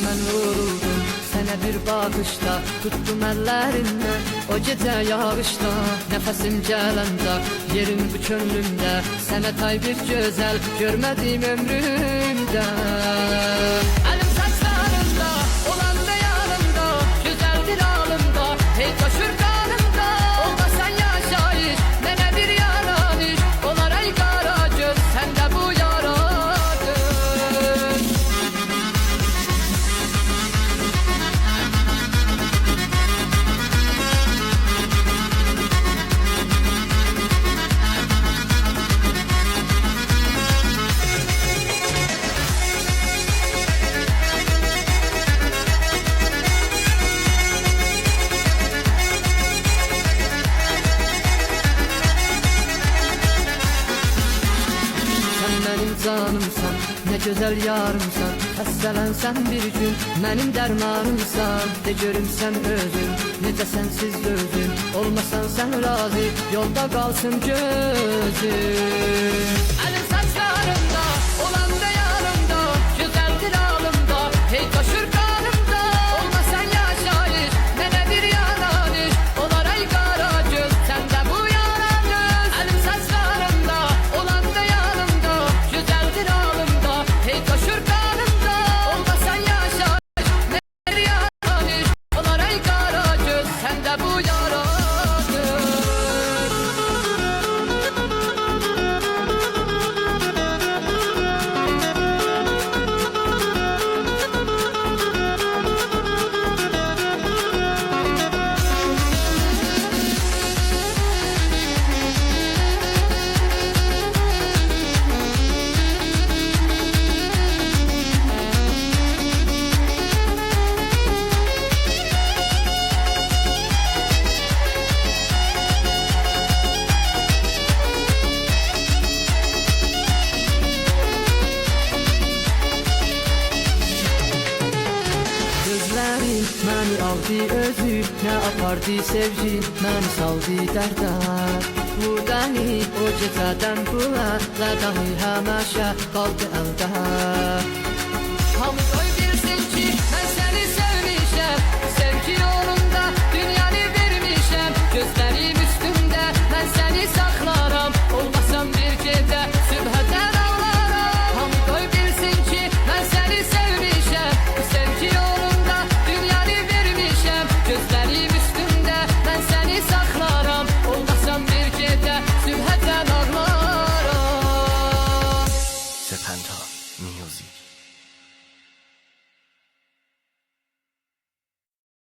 Mən vuruldum sənə bir baxışda, tutdum əllərindən o gecə yağışda. Nəfəsim gələndə yerim bu könlümdə, sənə tay bir gözəl görmədim ömrümdə. Əlim saçlarında, olanda yanımda, gözəldir alımda, hey coşur qanımda. Olmasan yaşayış, mənə bir yaranış, olar ay qara göz, səndə bu yaradır. Mənim canımsan, nə gözəl yarımsan, xəstələnsən bir gün, mənim dərmanımsan. De görüm sən özün, necə sənsiz özün, olmasan sən razı, yolda qalsın gözün. Əlim saçlarımda, olanda yanımda, gözəldir alımda, hey coşur qanımda. Olmasan yaşayış, mənə bir yaranış, olar ay qara göz, səndə bu yaranış. Əlim saçlarımda, olanda yanımda, gözəldir alımda, hey coşur qanımda. Olmasan yaşayış, mənə bir yaranış, olar ay qara göz, səndə bu yaranış. Gözlərin məni aldı özü, nə apardı sevgi, məni saldı dərdə. Bu dəni o gecədən bu əldə, dahi həməşə qaldı əldə.